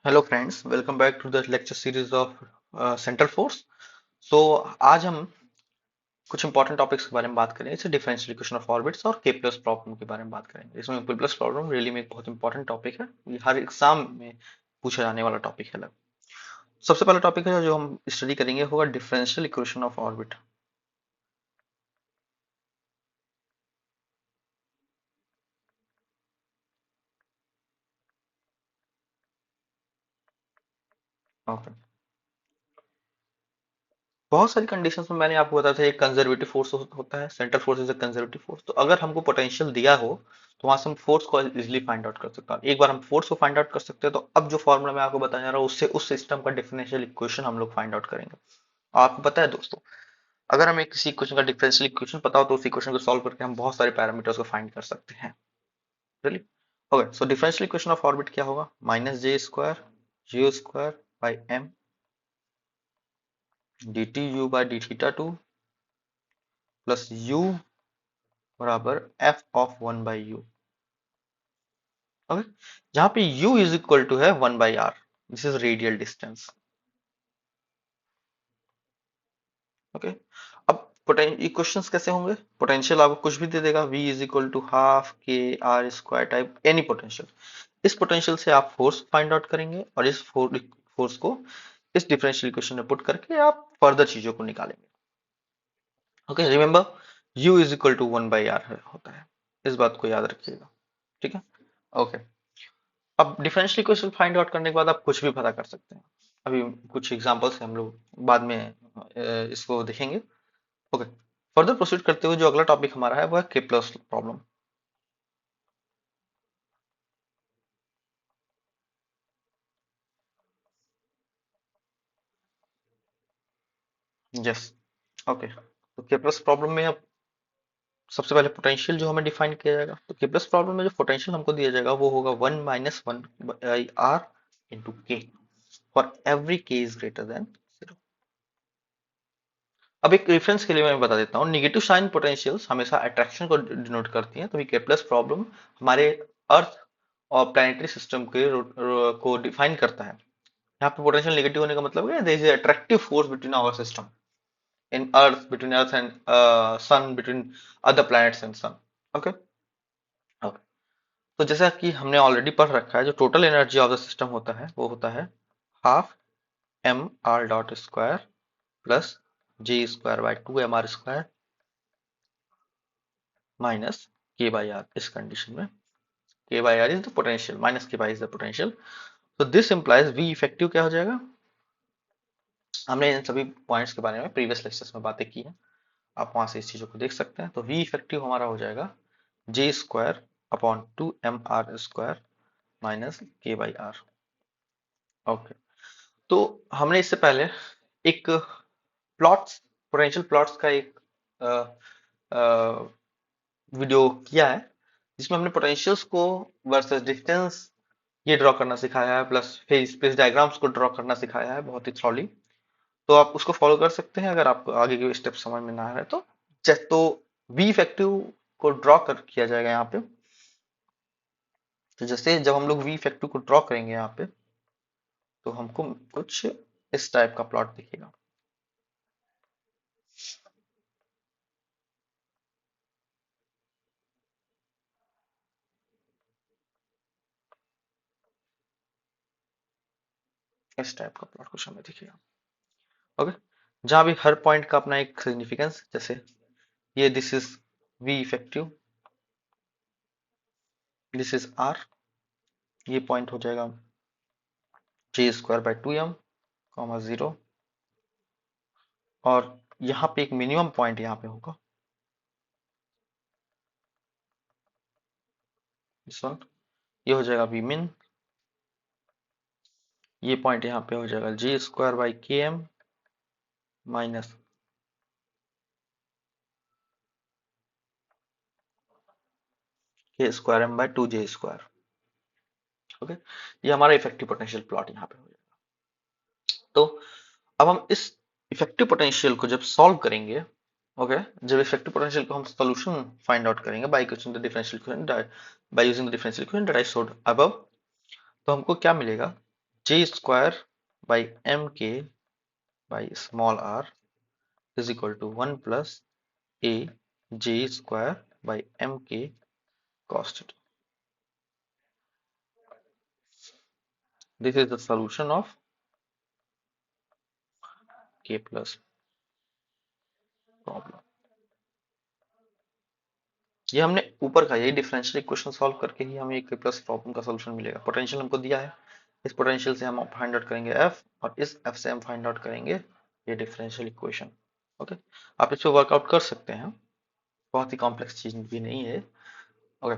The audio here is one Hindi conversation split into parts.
Hello friends, welcome back to the lecture series of central force. So आज हम कुछ इंपॉर्टेंट टॉपिक्स के बारे में बात करेंगे, जैसे डिफरेंशियल इक्वेशन ऑफ ऑर्बिट्स और के प्लस प्रॉब्लम के बारे में बात करेंगे। इसमें के प्लस प्रॉब्लम रियली में एक बहुत इंपॉर्टेंट टॉपिक है। ये हर एग्जाम में पूछा जाने वाला टॉपिक है। सबसे पहला टॉपिक है जो हम स्टडी करेंगे होगा differential equation of orbit. Okay, बहुत सारी कंडीशंस में मैंने आपको बताया था एक कंजर्वेटिव फोर्स होता है, central force is a conservative force. तो अगर हमको पोटेंशियल दिया हो तो वहां से हम फोर्स को इजीली फाइंड आउट कर सकते हैं। एक बार हम फोर्स को फाइंड आउट कर सकते हैं तो अब जो फॉर्मूला मैं आपको बताने जा रहा हूँ उससे उस सिस्टम का डिफरेंशियल इक्वेशन हम लोग फाइंड आउट करेंगे। आपको पता है दोस्तों, अगर हमें किसी इक्वेशन का डिफरेंशियल इक्वेशन पता हो तो उस इक्वेशन को सॉल्व करके हम बहुत सारे पैरामीटर्स को फाइंड कर सकते हैं। चलिए, okay. So differential equation of orbit क्या होगा? Minus J square U square by M D T U by D theta two plus U बराबर F of one by U. Okay, जहां पे u इज इक्वल टू है one by R. This is radial distance. Okay, अब इक्वेशंस कैसे होंगे? पोटेंशियल आपको कुछ भी दे देगा, v is equal to half K R square type any potential. इस पोटेंशियल से आप फोर्स फाइंड आउट करेंगे और इस फोर्स को इस डिफरेंशियल इक्वेशन में पुट करके आप फर्दर चीजों को निकालेंगे। Okay, remember, u is equal to one by R होता है। इस बात को याद रखिएगा। ठीक है, ओके। अब डिफरेंशियल इक्वेशन फाइंड आउट करने के बाद आप कुछ भी पता कर सकते हैं। अभी कुछ एग्जांपल्स से हम लोग बाद में इसको देखेंगे। ओके, फर्दर प्रोसीड करते हुए जो अगला टॉपिक हमारा है वो है के प्लस प्रॉब्लम। Yes, okay. तो के प्लस प्रॉब्लम में अब सबसे पहले पोटेंशियल जो हमें डिफाइन किया जाएगा, तो के प्लस प्रॉब्लम में जो पोटेंशियल हमको दिया जाएगा वो होगा one minus one by R into K for every K is greater than zero. अब एक रेफरेंस के लिए मैं बता देता हूँ, निगेटिव साइन पोटेंशियल्स हमेशा अट्रैक्शन को डिनोट करती हैं। तो के प्लस प्रॉब्लम हमारे अर्थ और प्लानिटरी सिस्टम के को डिफाइन करता है। यहाँ पे पोटेंशियल नेगेटिव होने का मतलब है there is attractive force between our system in earth, between earth and sun, between other planets and sun. Okay, okay. तो जैसा कि हमने ऑलरेडी पढ़ रखा है, जो total energy of the system होता है वो होता है half M R dot square plus G square by two M R square minus K by R. इस कंडीशन में K by R is the potential, minus K by is the potential. तो दिस इंप्लाइज वी इफेक्टिव क्या हो जाएगा? हमने इन सभी पॉइंट्स के बारे में प्रीवियस लेक्चर्स में बातें की हैं, आप वहां से इस चीजों को देख सकते हैं। तो वी इफेक्टिव हमारा हो जाएगा J square upon two M R square minus K by R. Okay, तो हमने इससे पहले एक प्लॉट्स, पोटेंशियल प्लॉट्स का एक वीडियो किया है जिसमें हमने पोटेंशियल्स को वर्सेस डिस्टेंस ये ड्रॉ करना सिखाया है, प्लस फेज स्पेस डायग्राम्स को ड्रॉ करना सिखाया है बहुत ही थ्रॉली। तो आप उसको फॉलो कर सकते हैं अगर आपको आगे के स्टेप समझ में ना आ रहा है तो। तो वी इफेक्टिव को ड्रॉ कर किया जाएगा यहाँ पे। तो जैसे जब हम लोग वी इफेक्टिव को ड्रॉ करेंगे यहाँ पे तो हमको कुछ इस टाइप का प्लॉट दिखेगा। इस टाइप का प्लॉट कुछ हमें दिखेगा। ओके, जहां भी हर पॉइंट का अपना एक सिग्निफिकेंस, जैसे ये this is V effective, this is R, ये पॉइंट हो जाएगा J square by two M comma zero, और यहाँ पे एक मिनिमम पॉइंट यहाँ पे होगा इस वन, ये हो जाएगा वी मिन। ये पॉइंट यहाँ पे हो जाएगा G square by K M minus K square M by two J square. Okay, ये हमारा इफेक्टिव पोटेंशियल प्लॉट यहाँ पे हो जाएगा। तो अब हम इस इफेक्टिव पोटेंशियल को जब सॉल्व करेंगे, ओके, जब इफेक्टिव पोटेंशियल को हम सॉल्यूशन फाइंड आउट करेंगे by using the differential equation, by using the differential equation that I showed above, तो हमको क्या मिलेगा? J square by mk by small r is equal to 1 plus a j square by mk cos theta. This is the solution of k plus problem. ये हमने ऊपर का यही डिफरेंशियल इक्वेशन सॉल्व करके ही हमें k प्लस प्रॉब्लम का सॉल्यूशन मिलेगा। पोटेंशियल हमको दिया है, इस पोटेंशियल से हम फाइंड आउट करेंगे f और इस f से हम फाइंड आउट करेंगे ये डिफरेंशियल इक्वेशन। ओके, आप इस पे वर्कआउट कर सकते हैं, बहुत ही कॉम्प्लेक्स चीज भी नहीं है। ओके,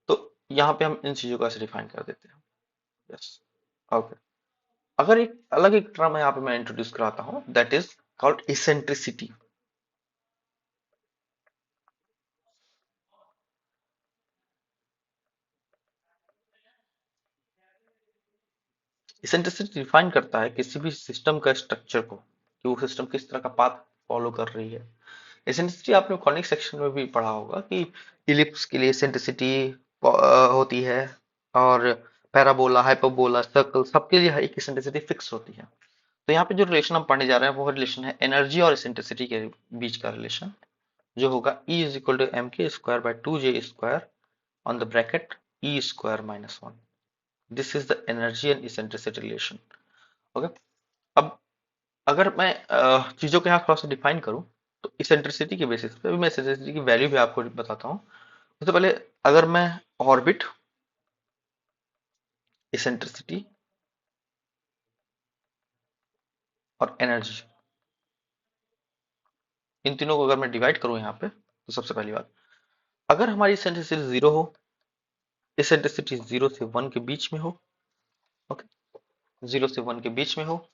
तो यहाँ पे हम इन चीजों को ऐसे डिफाइन कर देते हैं। Yes, okay. अगर एक टर्म यहाँ पे मैं इंट्रोड्यूस कराता हूँ, that is called eccentricity. Eccentricity define करता है किसी भी सिस्टम का स्ट्रक्चर को, कि वो सिस्टम किस तरह का पाथ फॉलो कर रही है। इसेंट्रिसिटी आपने कॉनिक सेक्शन में भी पढ़ा होगा कि इलिप्स के लिए इसेंट्रिसिटी होती है, और पैराबोला, हाइपरबोला, सर्कल, सबके लिए एक इसेंट्रिसिटी फिक्स होती है। तो यहाँ पे जो रिलेशन हम पढ़ने जा रहे हैं वो रिलेशन है एनर्जी और इसेंट्रिसिटी के बीच का रिलेशन, जो होगा E is equal to M K square by 2j square on the bracket E square minus 1। This is the energy and eccentricity relation. Okay, अब अगर मैं चीजों को यहाँ थोड़ा सा डिफाइन करूँ, तो इसेंट्रिसिटी के बेसिस पे अभी मैं इसेंट्रिसिटी की वैल्यू भी आपको बताता हूँ। सबसे पहले अगर मैं ऑर्बिट, इसेंट्रिसिटी और एनर्जी, इन तीनों को अगर मैं डिवाइड करूँ यहाँ पे, तो सबसे पहली बात, अगर हमारी इसेंट्रिसिटी जीरो हो, इसेंट्रिसिटी 0 से 1 के बीच में हो, ओके, 0 से 1 के बीच में हो,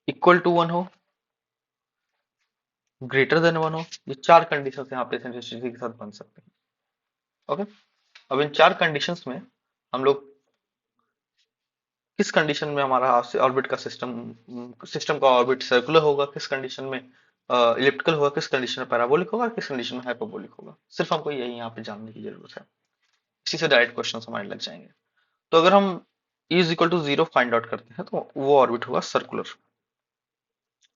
इक्वल टू 1 हो, ग्रेटर देन 1 हो, ये चार कंडीशन यहाँ पे इसेंट्रिसिटी के साथ बन सकते हैं। ओके, अब इन चार कंडीशंस में हम लोग किस कंडीशन में हमारा ऑर्बिट का सिस्टम का ऑर्बिट सर्कुलर होगा, किस कंडीशन में इलिप्टिकल होगा, किस कंडीशन में पैराबोलिक होगा, किस कंडीशन में हाइपरबोलिक होगा, सिर्फ हमको यही यहाँ पे जानने की जरूरत है। इसी से डायरेक्ट क्वेश्चन हमारे लग जाएंगे। तो अगर हम E is equal to 0 find out करते हैं तो वो ऑर्बिट होगा circular.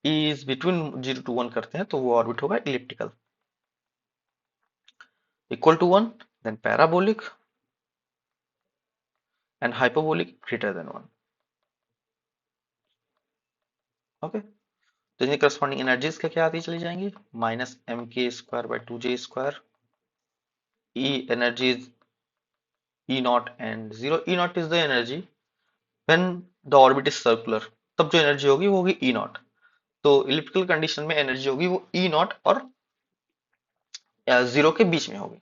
E is between 0 to 1 करते हैं तो वो ऑर्बिट होगा elliptical. Equal to 1 then parabolic and hyperbolic greater than 1। Okay, तो इनकी करस्पॉन्डिंग एनर्जीज क्या क्या आती चली जाएंगी, minus M K square by 2j square. E energy is E naught and 0. E naught is the energy when the orbit is circular, तब जो एनर्जी होगी वो होगी E naught। तो इलिप्टिकल कंडीशन में एनर्जी होगी वो E naught और 0 के बीच में होगी,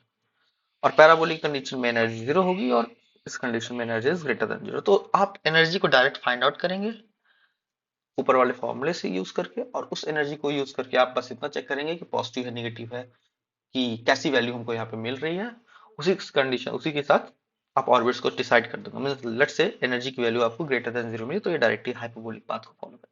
और पैराबोलिक कंडीशन में एनर्जी 0 होगी, और इस कंडीशन में एनर्जी इज ग्रेटर देन 0। तो आप एनर्जी को डायरेक्ट फाइंड आउट करेंगे ऊपर वाले फॉर्मूले से यूज करके, और उस एनर्जी को यूज करके आप बस इतना चेक करेंगे कि पॉजिटिव है नेगेटिव है, कि कैसी वैल्यू हमको यहाँ पे मिल रही है। उसी कंडीशन, उसी के साथ आप ऑर्बिट्स को डिसाइड कर दोगे। मतलब लेट्स से एनर्जी की वैल्यू आपको ग्रेटर देन 0 मिली, तो ये डायरेक्टली हाइपरबोलिक पाथ को फॉलो करता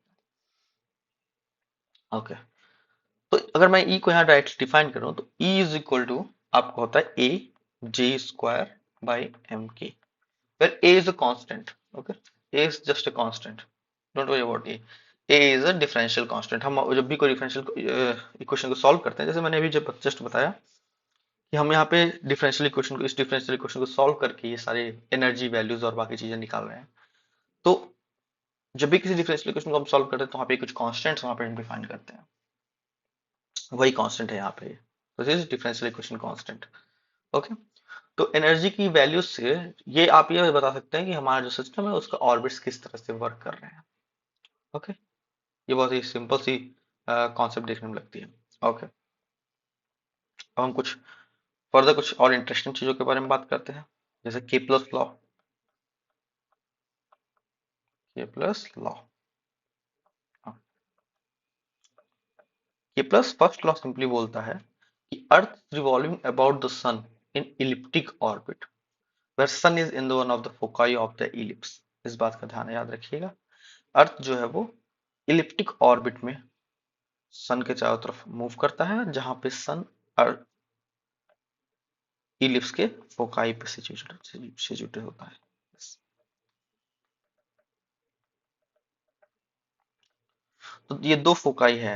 है। ओके, तो अगर मैं ई को यहाँ डायरेक्ट डिफाइन करूँ तो ई इज इक्वल टू आपको होता है ए जे स्क्वायर बाई एम के, where a is a constant. Okay, a is just a constant, don't worry about a is a differential constant। हम जब भी कोई डिफरेंशियल इक्वेशन को सॉल्व करते हैं, जैसे मैंने अभी जब जस्ट बताया कि हम यहाँ पे डिफरेंशियल इक्वेशन को, इस डिफरेंशियल इक्वेशन को सॉल्व करके ये सारे एनर्जी वैल्यूज और बाकी चीजें निकाल रहे हैं, तो जब भी किसी डिफरेंशियल इक्वेशन को हम सॉल्व करते हैं तो वहाँ पे कुछ कॉन्स्टेंट्स वहाँ पे डिफाइन करते हैं, वही कांस्टेंट है यहाँ पे, तो this is differential equation constant. Okay, तो एनर्जी की वैल्यू से ये आप ये बता सकते हैं कि हमारा जो सिस्टम है उसका ऑर्बिट्स किस तरह से वर्क कर रहे हैं। ओके, ये बहुत ही सिंपल सी कॉन्सेप्ट देखने में लगती है। ओके, अब हम कुछ फर्दर कुछ और इंटरेस्टिंग चीजों के बारे में बात करते हैं, जैसे Kepler's law. Kepler's law, Kepler's first law simply बोलता है कि earth revolving about the sun in elliptic orbit where sun is in the one of the foci of the ellipse। इस बात का ध्यान याद रखिएगा, अर्थ जो है वो इलिप्टिक ऑर्बिट में सन के चारों तरफ मूव करता है, जहां पे सन इलिप्स के फोकाई पे सिचुएटेड होता है। तो ये दो फोकाई है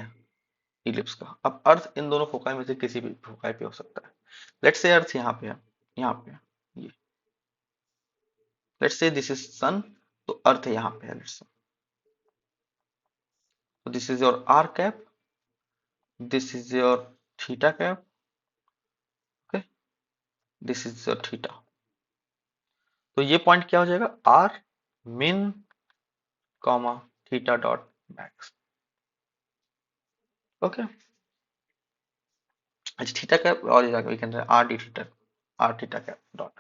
इलिप्स का। अब अर्थ इन दोनों फोकाई में से किसी भी फोकाई पे हो सकता है। लेट्स से अर्थ यहाँ पे है, यहाँ पे है, ये लेट्स से दिस इज सन, तो अर्थ यहाँ पे है लेट्स से। तो this is your R cap, this is your theta cap, okay, this is your theta. तो ये पॉइंट क्या हो जाएगा, R min comma theta dot max, okay. अच्छा थीटा कैप और we can R D theta, R theta cap dot.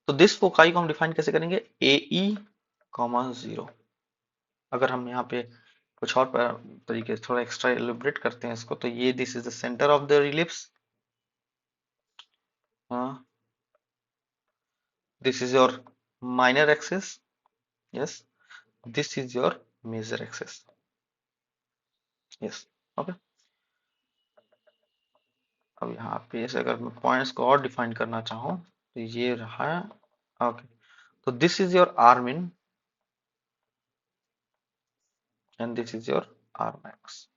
तो दिस फोकाई को हम डिफाइन कैसे करेंगे, ए ई कॉमा जीरो। अगर हम यहाँ पे कुछ और तरीके से थोड़ा एक्स्ट्रा एलिब्रेट करते हैं इसको, तो ये this is the centre of the ellipse, this is your minor axis, yes, this is your major axis, yes, okay. अब यहाँ पे से अगर मैं पॉइंट्स को और डिफाइन करना चाहूँ तो ये रहा, ओके। तो दिस इज योर आर मिन and this is your R max,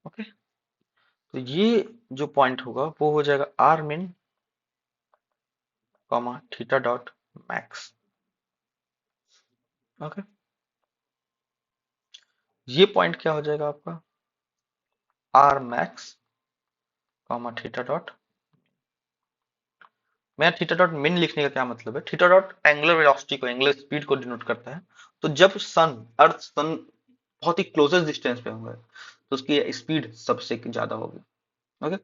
okay. तो ये जो पॉइंट होगा वो हो जाएगा R min comma theta dot max, okay. ये पॉइंट क्या हो जाएगा आपका, R max comma theta dot. मैं थीटा डॉट मिन लिखने का क्या मतलब है, थीटा डॉट एंगुलर वेलोसिटी को, एंगुलर स्पीड को डिनोट करता है। तो जब सन, अर्थ सन बहुत ही क्लोजेस्ट डिस्टेंस पे होंगे तो उसकी स्पीड सबसे ज्यादा होगी, ओके।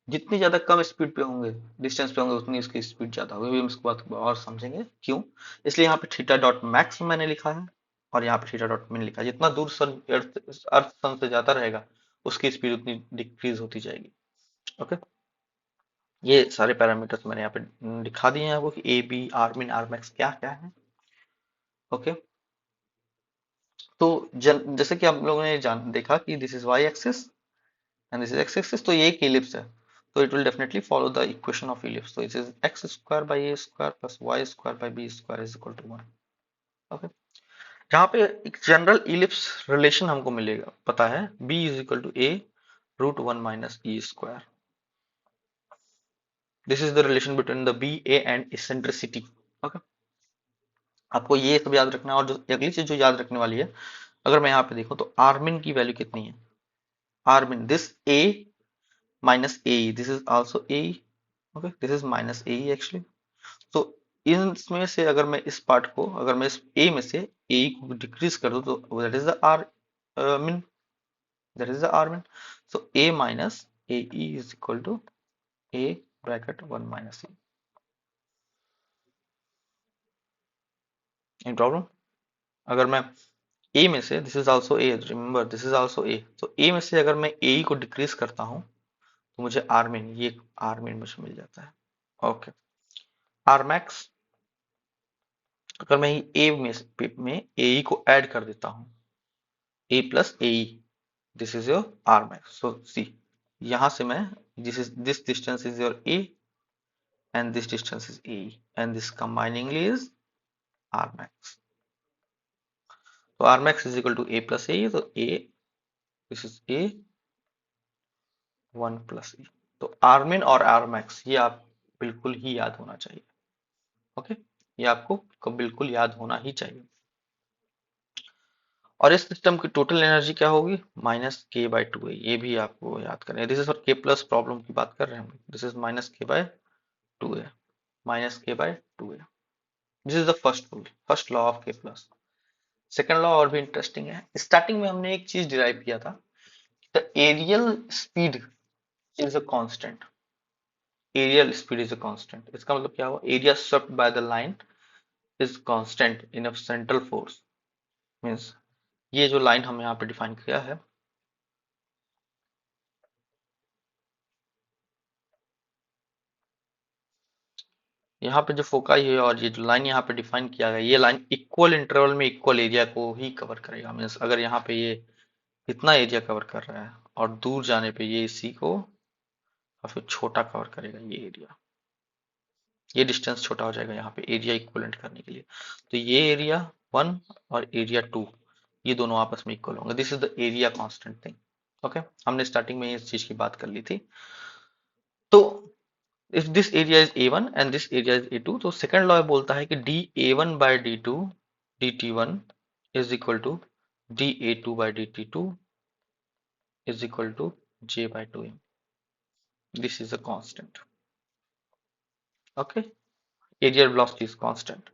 जितनी ज्यादा कम स्पीड पे होंगे, डिस्टेंस पे होंगे, उतनी इसकी स्पीड ज्यादा होगी। हम इसके बाद और समझेंगे क्यों। इसलिए यहाँ पे थीटा डॉट मैक्स मैंने लिखा है और यहाँ पे थीटा डॉट मिन लिखा है। जितना दूर सन अर्थ सन से ज्यादा रहेगा उसकी स्पीड उतनी डिक्रीज होती जाएगी, ओके। ये सारे पैरामीटर्स मैंने यहाँ पे दिखा दिए हैं आपको कि ए बी आर मिन आर मैक्स क्या क्या है, ओके। तो जैसे कि आप लोगों ने जान देखा कि this is Y axis and this is X axis, तो ये एक इलिप्स है। तो it will definitely follow the equation of ellipse. तो it is X square by A square plus Y square by B square is equal to 1, okay. जहाँ पे एक जनरल इलिप्स रिलेशन हमको मिलेगा, पता है B is equal to A root 1 minus E square. This is the relation between the B A and eccentricity, okay. आपको ये सब याद रखना है। और जो अगली चीज जो याद रखने वाली है, अगर मैं यहाँ पे देखूं तो आर्मिन की वैल्यू कितनी है, Armin this A minus AE, this is also AE, okay, this is minus AE actually। तो इसमें से अगर मैं इस पार्ट को, अगर मैं इस A में से AE को डिक्रीज कर दूं तो that is the R min, that is the R min। so A minus AE is equal to A bracket 1 minus E। any problem? अगर मैं A में से, this is also A, remember this is also A, तो A में से अगर मैं AE को डिक्रीज करता हूं तो मुझे R min, ये R min मुझे मिल जाता है, ओके। R max अगर मैं ए में ए को ऐड कर देता हूं, A plus A, this is your R max. So see, यहां से मैं, this distance is your A and this distance is A and this combiningly is R max. तो R max is equal to A plus A, तो A, this is A 1 plus A. तो आर मिन और आर मैक्स ये आप बिल्कुल ही याद होना चाहिए, ओके। ये आपको बिल्कुल याद होना ही चाहिए। और इस सिस्टम की टोटल एनर्जी क्या होगी, माइनस के बाई टू है, ये भी आपको याद करना है। दिस इज फॉर के प्लस प्रॉब्लम की बात कर रहे हैं हम, दिस इज माइनस के बाय टू है, माइनस के बाय टू है। This is the first rule, first law of के प्लस। सेकेंड लॉ और भी इंटरेस्टिंग है। स्टार्टिंग में हमने एक चीज डिराइव किया था, the areal speed is a constant, areal speed is a constant. इसका मतलब क्या हुआ, area swept by the line is constant in a central force, means ये जो लाइन हम यहाँ पे डिफाइन किया है, यहाँ पे जो फोकाई है और ये जो लाइन यहाँ पे डिफाइन किया गया, ये लाइन इक्वल इंटरवल में इक्वल एरिया को ही कवर करेगा। मीन्स अगर यहाँ पे ये इतना एरिया कवर कर रहा है और दूर जाने पे ये इसी को काफी छोटा कवर करेगा, ये एरिया, ये डिस्टेंस छोटा हो जाएगा यहाँ पे एरिया इक्वलेंट करने के लिए। तो ये एरिया 1 और एरिया 2, ये दोनों आपस में इक्वल होंगे। This is the area constant thing. Okay, हमने स्टार्टिंग में इस चीज की बात कर ली थी। तो if this area is A1 and this area is A2, तो सेकंड लॉ बोलता है कि dA1 by D2 dt1 is equal to dA2 by dt2 is equal to J by 2m। This is a constant. Okay, area velocity is constant.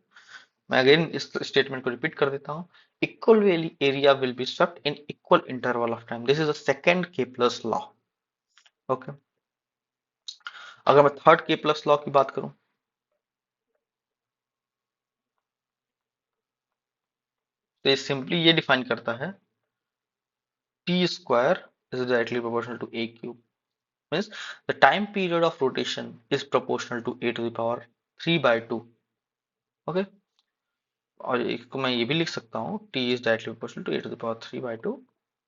मैं अगेन इस स्टेटमेंट को रिपीट कर देता हूं। Equal area will be swept in equal interval of time. This is the second के प्लस लॉ। ओके, अगर मैं थर्ड के प्लस लॉ की बात करूं, तो ये सिंपली ये डिफाइन करता है T square is directly proportional to A cube, means the time period of rotation is proportional to A to the power 3 by 2। Okay, और इसको मैं ये भी लिख सकता हूँ, T is directly proportional to A to the power 3 by 2।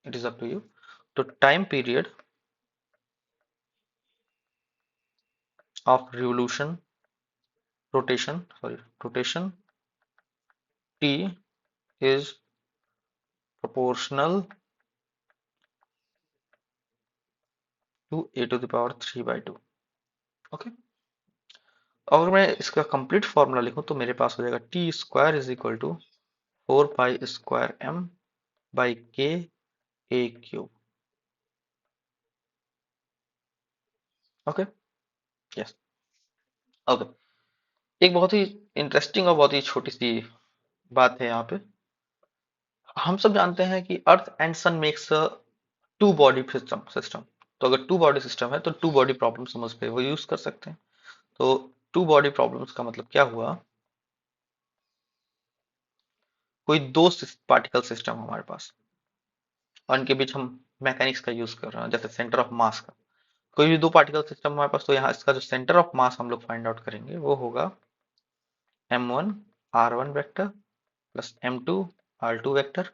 It is up to you. तो time period of revolution rotation t is proportional to a to the power 3 by 2। Okay, अगर मैं इसका कंप्लीट फॉर्मूला लिखूं तो मेरे पास हो जाएगा T square is equal to 4 pi square M by K A cube. Okay, yes. Okay, एक बहुत ही इंटरेस्टिंग और बहुत ही छोटी सी बात है यहाँ पे। हम सब जानते हैं कि earth and sun makes a two body system. तो अगर टू बॉडी सिस्टम है तो टू बॉडी प्रॉब्लम समझ पे वो यूज कर सकते हैं। तो टू बॉडी प्रॉब्लम्स का मतलब क्या हुआ, कोई दो पार्टिकल सिस्टम हमारे पास और इनके बीच हम मैकेनिक्स का यूज कर रहे हैं, जैसे सेंटर ऑफ मास का। कोई भी दो पार्टिकल सिस्टम हमारे पास, तो यहाँ इसका जो सेंटर ऑफ मास हम लोग फाइंड आउट करेंगे वो होगा m1 r1 vector plus m2 r2 vector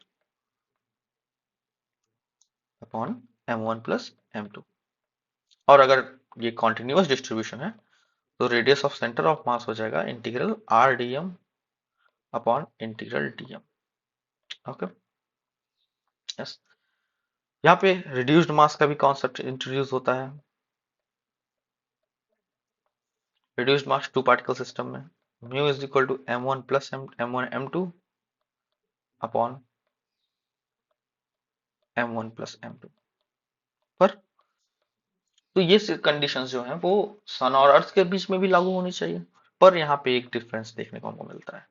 upon m1 plus m2। और अगर ये कॉन्टिन्यूअस डिस्ट्रीब्यूशन है तो radius of centre of mass हो जाएगा integral r dm upon integral dm। Okay, yes. यहाँ पे रिड्यूस्ड मास का भी कॉन्सेप्ट इंट्रोड्यूस होता है। reduced mass two particle system में mu is equal to m1 plus m1 m2 upon m1 plus m2 पर। तो ये कंडीशंस जो हैं वो सन और अर्थ के बीच में भी लागू होनी चाहिए, पर यहाँ पे एक डिफरेंस देखने को हमको मिलता है।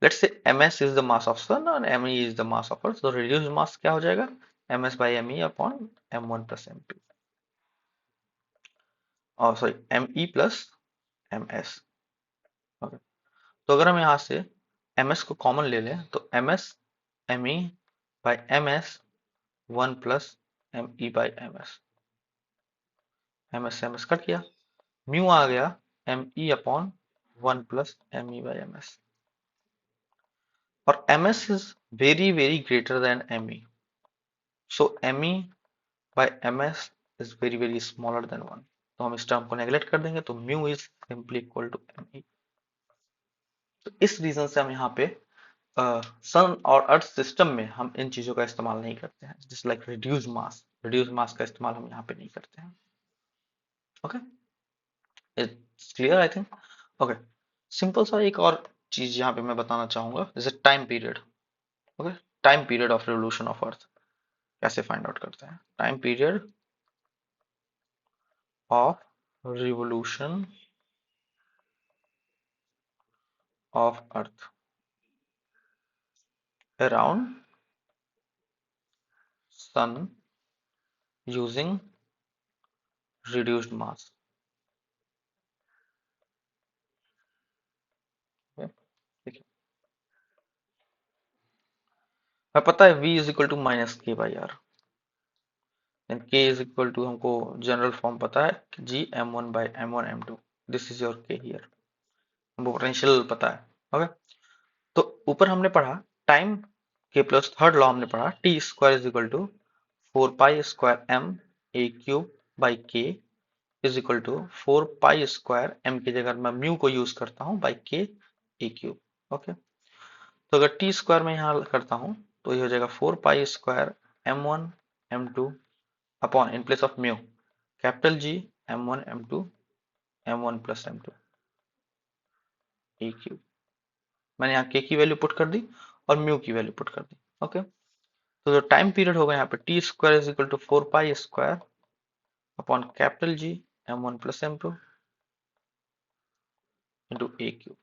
Let's say ms is the mass of sun और me is the mass of earth, तो रिड्यूस्ड मास क्या हो जाएगा, ms by me upon m1 plus m2, और sorry me plus ms। Okay, तो अगर हम यहाँ से ms को कॉमन ले लें तो ms me by ms 1 plus me by ms, ms cut गया, म्यू आ गया me upon 1 plus me by ms, और ms is very very greater than me, so me by ms is very very smaller than 1। तो हम इस टर्म को नेगलेक्ट कर देंगे, तो mu is simply equal to me। तो इस रीजन से हम यहाँ पे सन और अर्थ सिस्टम में हम इन चीजों का इस्तेमाल नहीं करते हैं, जस्ट लाइक रिड्यूस मास का इस्तेमाल हम यहाँ पे नहीं करते हैं। Okay, it's clear I think. Okay, simple सा एक और चीज यहाँ पे मैं बताना चाहूंगा, जैसे time period. Okay, time period of revolution of earth कैसे फाइंड आउट करते हैं। Time period of revolution of earth around sun using reduced mass. देखिए, हमें पता है v is equal to minus K by R, and k is equal to हमको जनरल फॉर्म पता है g m1 by m1 m2। This is your k here, हमको पोटेंशियल पता है। ओके, तो ऊपर हमने पढ़ा टाइम के प्लस थर्ड लॉ हमने पढ़ा T square is equal to 4 pi square m A cube by K is equal to 4 pi square m की जगह मैं म्यू को यूज करता हूँ by K A cube. Okay, तो अगर टी स्क्वायर में यहाँ करता हूँ तो ये हो जाएगा 4 pi square m1 m2 upon in place of mu capital G m1 m2 m1 plus m2 e cube. मैंने यहाँ k की वैल्यू पुट कर दी और म्यू की वैल्यू पुट कर दी। ओके, तो जो टाइम पीरियड होगा यहाँ पे T square is equal to 4 pi square upon capital G m1 plus m2 into A cube.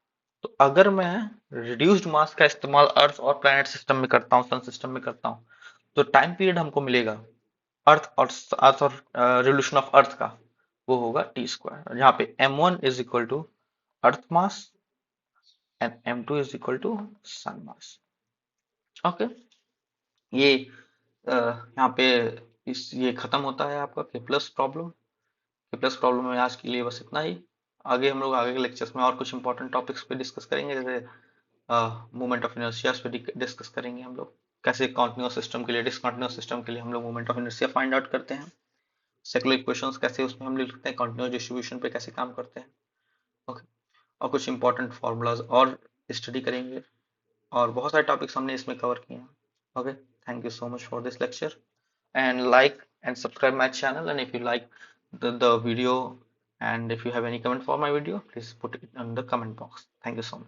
तो अगर मैं रिड्यूस्ड मास का इस्तेमाल अर्थ और प्लैनेट सिस्टम में करता हूँ, सन सिस्टम में करता हूँ, तो टाइम पीरियड हमको मिलेगा अर्थ और रिवोल्यूशन ऑफ अर्थ का, वो होगा टी स्क्वायर, जहाँ पे m1 is equal to earth mass and m2 is equal to sun mass. Okay, ये यहाँ पे ये खत्म होता है आपका केप्लस प्रॉब्लम। केप्लस प्रॉब्लम में आज के लिए बस इतना ही। आगे हम लोग आगे के लेक्चर्स में और कुछ इंपॉर्टेंट टॉपिक्स पे डिस्कस करेंगे, जैसे मोमेंट ऑफ इनर्शिया पे डिस्कस करेंगे हम लोग, कैसे कॉन्टिन्यूअस सिस्टम के लिए, डिसकॉन्टिन्यूअस सिस्टम के लिए हम लोग moment of inertia find out करते हैं, सेकुलर इक्वेशंस कैसे उसमें हम लिखते हैं, कॉन्टिन्यूअस डिस्ट्रीब्यूशन पे कैसे काम करते हैं। ओके, और कुछ इंपॉर्टेंट फार्मूलाज और स्टडी करेंगे, और बहुत सारे टॉपिक्स हमने इसमें कवर किए हैं। Okay, thank you so much for this lecture and like and subscribe my channel, and if you like the video and if you have any comment for my video, please put it in the comment box. Thank you so much.